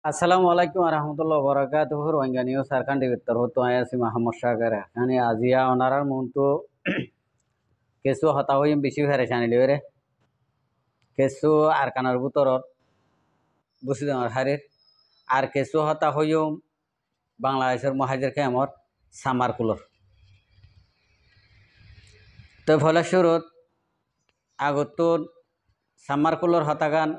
আসসালামু আলাইকুম রহমতুল্লাহ বরাকাতুহু রোহিঙ্গানিও সারকান্ডি বিত্তর হতো আয়াসি মাহমদ সাগর মানে আজিয়া ওনারার মন্তু কেসু হতা হইম বেশি ফেরেশানি লিওরে কেসু আর কানার বুতরত বুসি দেওয়ার হারির আর কেসু হতা হইম বাংলাদেশের মহাজের কেমর সামার কুলর তো ফলে শুরুত আগত সামার কুলর হতাগান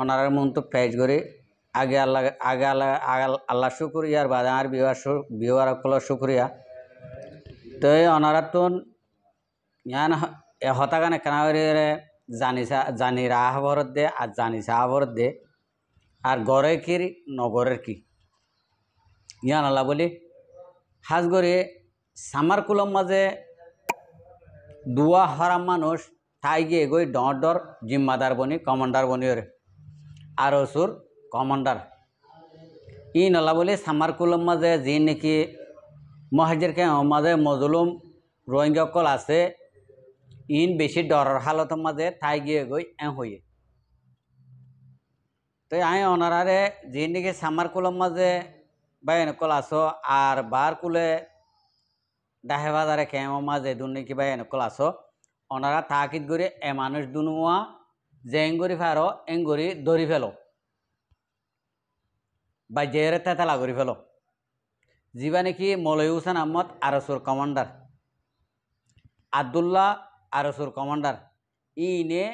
ওনারার মন্তু পেজ করে আগে আল্লাহ শুক্রিয়ার বাদে আর বিওয়ার কুলর শুক্রিয়া তো অনারাতুন ইয়ান হতাগানে কানাগরিরে জানি রাহ ভরত দে আর জানি সাহা ভরত দে আর গড়ে কি নগরের কি ইয়ান আল্লাহ বলি হাজ করে সামার কুলম মাঝে দুয়া হারাম মানুষ তাই গিয়ে গই ডর জিম্মাদার বনি কমান্ডার বনি ওরে আর ওসুর কমান্ডার ইন আল্লাহ বলি সামার কুলম মাঝে যি নাকি মহাজের কে মাঝে মজলুম রোহিঙ্গা কল আছে ইন বেশি ডরের হালতের মাঝে তাই গিয়ে গই হইয়ে তো আই অনারারে যে নাকি সামার কুলের মাঝে বাইন কল আসো আর বার কুলে ডাহে বাজারে কেমন মাঝে দুন নাকি বাইন কল আসো ওনারা তাকিদ করে এ মানুষ দুনুয়া যে এঙ্গরি ফারো এঙ্গরি দড়ি ফেলো বা জেরে তেতালা করি ফেলো যিবা নাকি মলয় হুসেন আহমদ আরসুর কমান্ডার আবদুল্লাহ আরসুর কমান্ডার ইনে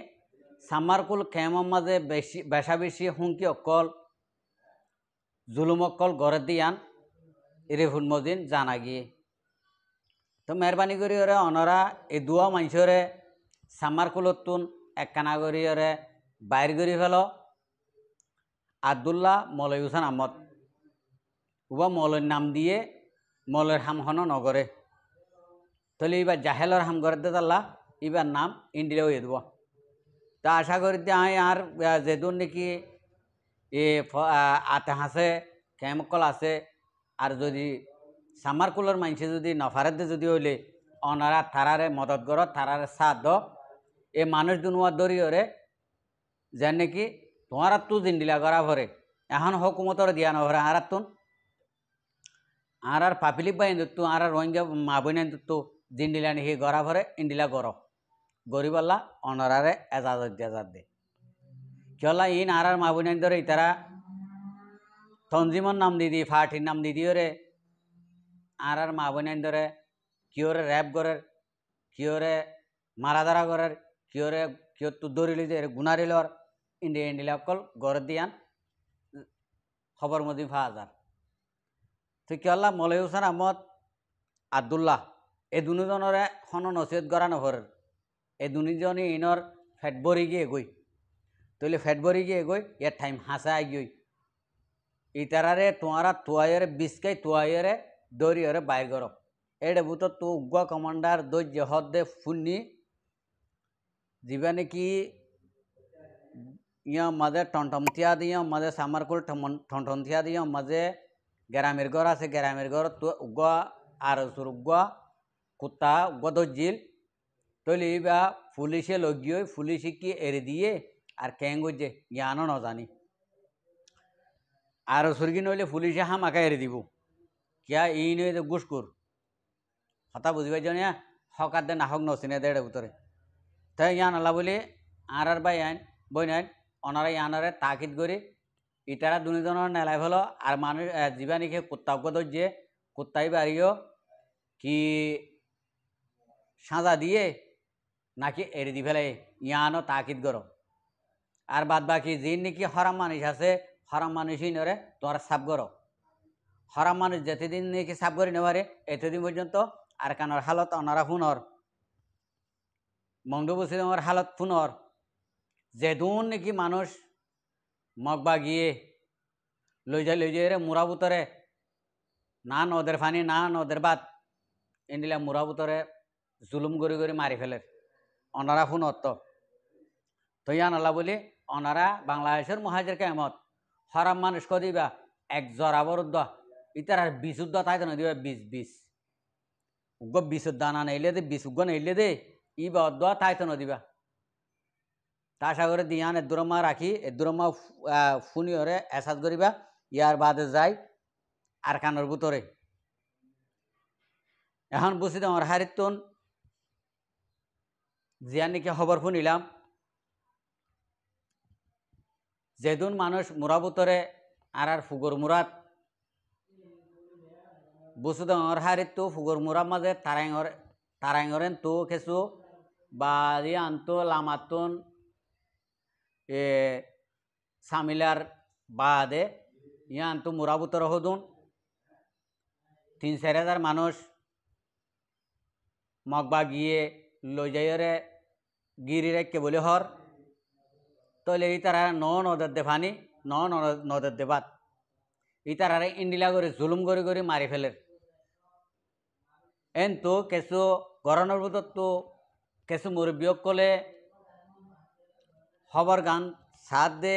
সামারকুল খেমর মাঝে বেশি হুমকি অকল জুলুম অকল গড়ে দিয়ান রিফুল মদিন জানা গিয়ে তো মেহরবানি করি ওরে অনরা এই দুয়া মানুষরে সামারকুলতুন একখানা করি ওরে বাইর করি ফেল আবদুল্লাহ মলয় হুসেন আহমদ উবা মলয়ের নাম দিয়ে মলয়ের হামহন নগরে তাহলে এবার জাহেলর হাম করে দেদাল্লা এবার নাম ইন্ডিয়া হয়ে দেব তা আশা করি আই আর যেদুন নাকি এ আতে হাসে কেমকল আছে আর যদি সামার কুলর মানুষে যদি নফারেতে যদি হইলে অনারা থারারে মদত কর থারারে সাথ দ এ মানুষ দুনুয়ার দরিয়রে যে নাকি তোমার তু জিন্দিলা করা ভরে এখন হকুমতর দিয়া নভরে আর তুন আর পাপিলিক বাই দত্তু আর রোহিঙ্গা মা বইনাই দত্তু জিন্দিলা নাকি গড়া ভরে ইন্দিলা গর গরিবাল্লা অনারারে এজাজত দে কেলা ইন আর মা বইনাই ধরে ইতারা তঞ্জিমর নাম দিদি ফাটির নাম দিদি ওরে আর মা বইনাই ধরে কিওরে র্যাপ করের কিওরে মারাধারা করের কিয় তু দরিলি যে গুনারিলর ইন্ডিলা অকল গড় দিয়ান খবর মদি ৫,০০০ তো কেলা মলয় হুসেন আহমদ আবদুল্লাহ এই দুজনরে হন নসিহত করা নহরের এই দুজনই ইনর ফেট ভরি গিয়ে গই তৈলে ফেট ভরি গিয়ে গই ইয়ার টাইম হাসা গই ইতারারে তোমারা তুয়াইরে বিস্কাই তুয়াইরে দরিয়রে বাইর কর এডে বুত তু উগ্র কমান্ডার দৈর্য হদে ফুন্নি যিবা নাকি ইয়া মাঝে টনটমথিয়া দিয়ে মাঝে সামারকুল টনটমথিয়া দিয়ে মাঝে গ্রামের ঘর আছে গ্রামের ঘর তো উগ্র আর উগ্র কুত্তা উগ্র দর্জিল তৈলি বা পুলিশে লগিয়ে পুলিশে কি এড়ে দিয়ে আর ক্যাং গজে জ্ঞানও নজানি আর সুরগি নইলে পুলিশে হামাকা এড়ে দিব কিয়া ই নই গুসকুর হতা বুঝিবাই জানিয়া হকার দে নাহক নচিনে দেড়ে উতরে তাই ইয়ান আল্লাহ বলি আর বাই আইন বই নাইন অনারা ইয়ানরে তাকিদ করি ইটারা দুজনের নেলাই হলো আর মানুষ জীবা নাকি কুত্তাকে ধরছে কুত্তাই বাড়িও কি সাজা দিয়ে নাকি এড়ে দি ফেলে ইয়ানো তাকিদ করো আর বাদ বাকি যে নাকি হরাম মানুষ আছে হরাম মানুষই নরে তোমার সাফ করো হরাম মানুষ যেতেদিন নাকি সাফ করে নেবারে এতদিন পর্যন্ত আর কানোর হালত অনারা ফুনর মংডবসি তোমার হালত ফুনর যেদুন নাকি মানুষ মগবা গিয়ে লই যায় রে মুরাবুতরে না নদের ফানি না নদের বাদ এনিলা মুরাবুতরে জুলুম করে মারি ফেলে অনারা ফুনর তো ইয়ান আল্লাহ বলি অনারা বাংলাদেশের মহাজের কেমত হরাম মানুষ কদিবা এক জরাবরুদ্ধ ইতার আর বিশুদ্ধ তাই তো দিবা বিষ উগ্র বিশুদ্ধ না নাইলে দে বিষ উগ্র নাইলে দে ইবা অদ্দ তাই তো দিবা তা আশা করে দিয়ান এদুরমা রাখি এদুরমা ফুনি হরে এসাজ করিবা ইয়ার বাদে যাই আরকানোর ভিতরে এখন বুঝি আমার হারিতন জিয়ার নাকি খবর শুনিলাম যেদিন মানুষ মুরা ভিতরে আর ফুগর মুরাত বুঝি আমার হারিত তো ফুগর মুরার মাঝে তারাইঙরেন তো কিছু বা আনতো লামাতুন সামিলার বাদে আনতো মুরা ভিতরে হদুন 3-4 হাজার মানুষ মগবা গিয়ে লই যাইরে গিরি রেখে বলে হর তলে ই তারা নদের দেফানি নদের দেবাত ই তারারে ইন্ডিলা করে জুলুম করে মারি ফেলের এন তো কিছু গরমের ভিতর তো কিছু মুরব্বীক কলে খবর গান সাথ দে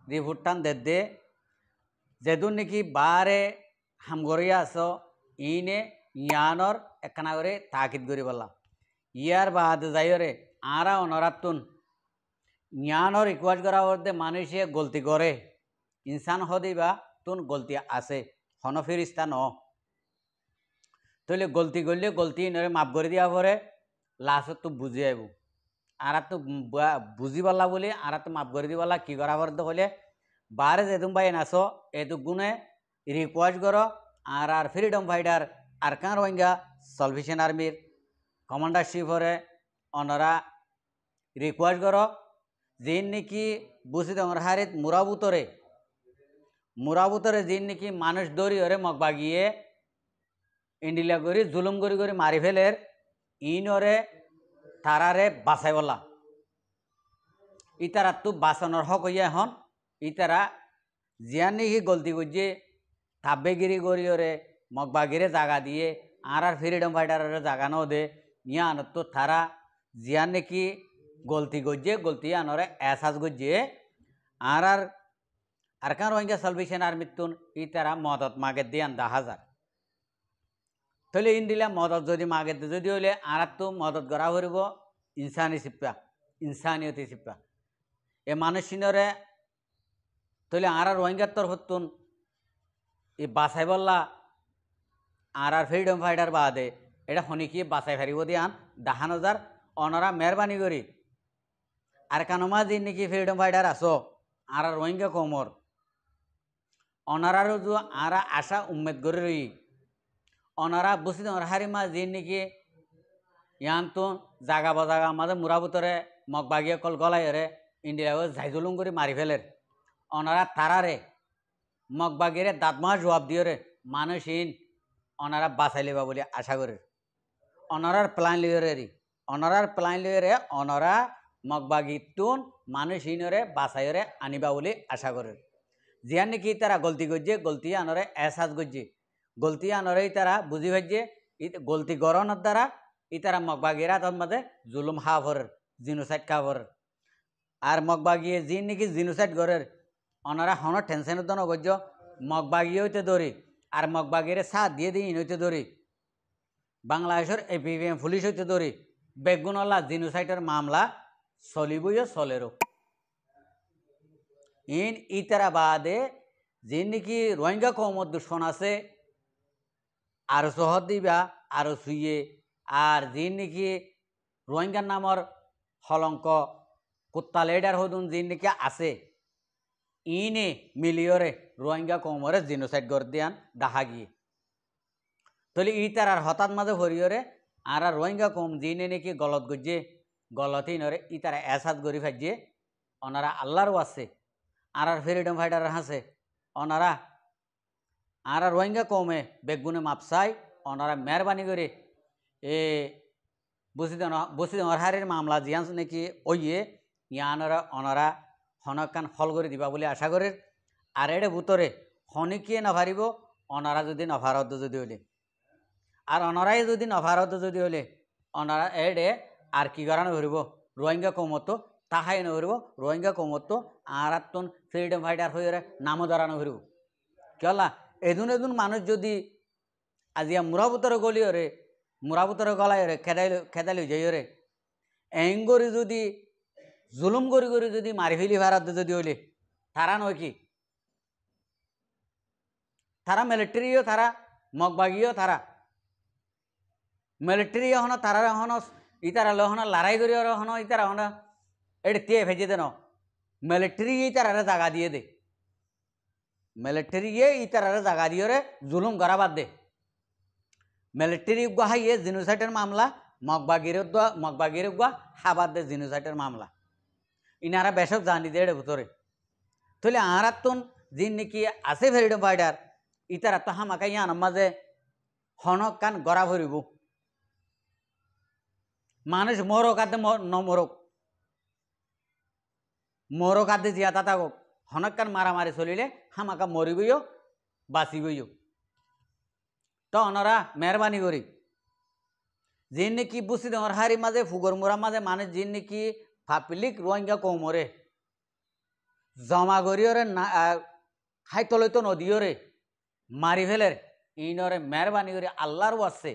রিপোর্টান দে যেদিন নাকি বারে হামগরিয়া আস ইনে ইয়ানর একখানা করে তাকিদ করি বললাম ইয়ার বাদ যাইরে আরা অনরাতুন ইয়ানর রিকোয়েস্ট করা বলতে মানুষে গলতি করে ইনসান হদিবা তুন গলতি আছে হন ফিরিস্তা ন তৈলে গলতি করলে গলতি নরে মাফ করে দিয়া পরে লাস্টত তো বুঝি আইব আর তো বুঝি পারলা বলে আর তো মাফ করে দিবলা কি করা পর হলে বারে যেতুম পাই নাচ এতু গুণে রিকোয়েস্ট করো আর freedom fighter Arakan Rohingya salvation আর্মির কমান্ডারশিপরে অনরা রিকোয়েস্ট করো যিন নাকি বুঝি দর হারিত মুরাবুতরে যিন নাকি মানুষ দৌড়ি হরে মগবা গিয়ে ইন্ডিলা করি জুলুম করে মারি ফেলের ইনরে তারারে বাঁচাই বলা ইতারা তো বাঁচানোর হক হইয়া এখন ইতারা জিয়ান নাকি গলতি করছে তাব্বেগিরি করিওরে মগবাগিরে জায়গা দিয়ে আর ফ্রিডম ফাইটারের জায়গা ন দে ইয়ান তো তারা জিয়ান নাকি গলতি করছে গলতি আনরে এসাজ করছে আর আরকান রোহিঙ্গা সালভেশন আর্মির তুন ইতারা মদত মাগে দিয়ান 10,000 তাহলে ইন্দিলা মদত যদি মাগে যদি হইলে আর তো মদত করা হরিব ইনসানিয়তি সিপ্পা এ মানুষিনরে তাহলে আর রোহিঙ্গার তরফতুন এই বাছাই বললা আর ফ্রিডম ফাইটার বাদে এটা শনিকি বাছাই ফারিব দিয়ান 10,000 অনরা মেহরবানি করি আর কানমা দিন নাকি ফ্রিডম ফাইটার আস আর রোহিঙ্গা কমর অনারারও আর আশা উম্মেদ করে রই অনারা বুঝি হারিমা যিন নাকি ইয়ান তো জাগা বাজাগা আমাদের মুরা ভিতরে মগবাগিয়ে কল গলাইরে ইন্ডিয়া ঝাইজুলুম করে মারি ফেলের অনারা তারারে মগবাগিরে দাঁতমা জবাব দিয়রে মানুষহীন অনারা বাঁচাই লেবা বলে আশা করে অনারার প্ল্যান লিয়রে অনারা মগবাগিতুন মানুষহীনরে বাঁচাইরে আনিবা বলে আশা করে জিয়ান নাকি তারা গলতি করছে গলতি আনরে এহসাস করছে গলতি আনরে তারা বুঝি ভাজছে গলতি গরনের দ্বারা ইতারা মগবাগিরা তার মাঝে জুলুম হাফরের জিনোসাইড খাফরের আর মগবাগিয়ে জিন নাকি জিনোসাইড গরের অনারা হন টেনশন উদ্যান অগজ্য মগবাগিয়ে হইতে ধরি আর মগবাগিরে সাথ দিয়ে ইন হইতে ধরি বাংলাদেশের APPM পুলিশ হইতে ধরি বেগুনলা জিনোসাইডের মামলা চলিবই চলেরও ইন ইতারা বাদে যিন নাকি রোহিঙ্গা কমত দুশ্মন আছে আরো সহদ দিবা আরো শুয়ে আর যিন নাকি রোহিঙ্গার নামর হলঙ্ক কুত্তা লেডার হদুন যিন নাকি আছে ইনে মিলিয়রে রোহিঙ্গা কমরে জিনোসাইড করে দিয়ান দেখা গিয়ে তাহলে ইতার আর হঠাৎ মাঝে হরিয়রে আর রোহিঙ্গা কম যিনি নাকি গলত গজ্জে গলতই নরে ইতারা এসাদ গরি ফাইজে ওনারা আল্লাহরও আছে আর ফ্রিডম ফাইটার আছে ওনারা আর রোহিঙ্গা কমে বেগুনে মাপসাই ওনারা মেহরবানি করে এ বসি হারের মামলা জিয়ান নাকি ওইয়ে ইয়ানরা ওনারা হনকান হল করে দিবা বলে আশা করে আর এড়ে ভিতরে হনিকিয়ে নভারিব ওনারা যদি নভারত যদি হলে আর ওনারাই যদি নভারত যদি হলে ওনারা এড়ে আর কি করানো হরিব রোহিঙ্গা কমতো তাহাই নহরিব রোহিঙ্গা কমতো আর তুন ফ্রিডম ফাইটার হয়ে নামও ধরানো হরিব কেলা এদুন মানুষ যদি আজিয়া মুরাবুতরে গলিওরে মুরাবুতরে গলাইরে খেদালি যাইরে এঙ্গরি যদি জুলুম করি যদি মারি ফেলি ভারত যদি হইলে তারা নয় কি তারা মিলিটারিও তারা মগবাগিও তারা মিলিটারি হন তারা হন ইতারা হন লড়াই করি হন ইতারা হন এটা তে ভেজে দেন মিলিটারি ইতারা জাগা দিয়ে দে মিলিটারি ইতারা জাগা দিয়ে জুলুম করা বাদ দে মিলিটারি গুহাইয়ে জিনোসাইটের মামলা মগবাগির গুয়া হাবাদ দে জিনোসাইটের মামলা ইনারা বেশক জানি দে ভিতরে তাহলে আরাতুন যিন নাকি আছে ফ্রিডম ফাইটার ইতারা তো হামাকা ইয়ান মাঝে হনক কান গড়া ভরিব মানুষ মরক আদে নমরক মরক আদে জিয়াতা থাকুক হনক কান মারামারি চলিলে হামাকা মরিবইও বাঁচিবইও তো ওনারা মেহরবানি করি যিন নাকি বুঝি দেওয়ার হারি মাঝে ফুগর মোড়ার মাঝে মানুষ যিন নাকি পাবলিক রোহিঙ্গা কৌমরে জমা করিওরে হাইতলৈতো নদীওরে মারি ফেলের ইনরে মেহরবানি করে আল্লাহর আছে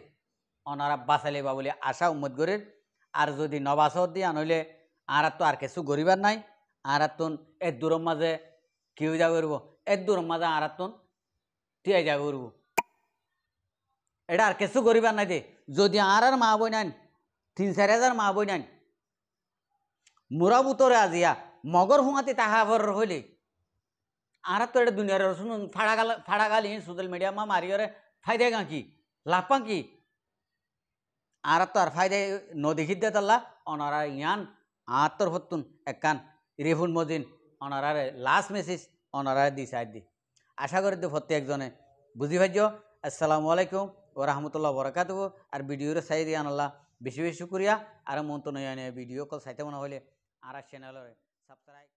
ওনারা বাঁচাইলে বা বলে আশা উম্মত করির আর যদি নবাসত দিয়ে আনলে আর তো আর কিছু গরিবার নাই আর তুন এর দূরের মাঝে কেউ যা করব এর দূরের মাঝে আর তুন টিয়াই যা করব এটা আর কিছু গরিবার নাই দে যদি আর মা বই নাইন ৩-৪ হাজার মা বই নাইন মুরা বুতরে আজিয়া মগর হুঁয়াতে তাহাবর হইলে আর তো এটা দুনিয়ার শুনুন ফাড়াগালি সোশ্যাল মিডিয়া মা মারিয়রে ফায়দা গা কি লাভ পান কি আর তো আর ফায়দা নদী খিদ্দে তাল্লা অনারা ইয়ান আত্মর হতুন একান রিফুন মদিন অনারার লাস্ট মেসেজ অনারা দি সাইড দি আশা করি তো প্রত্যেকজনে বুঝি ভাজ্য আসসালামু আলাইকুম ও রহমতুল্লাহ বরকাত আর ভিডিওর সাই দিয়ে আনাল্লাহ বেশি বেশি শুক্রিয়া আর মন তো নয় ভিডিও কল সাইতে মনে হলে আর চ্যানেলের সাবস্ক্রাইব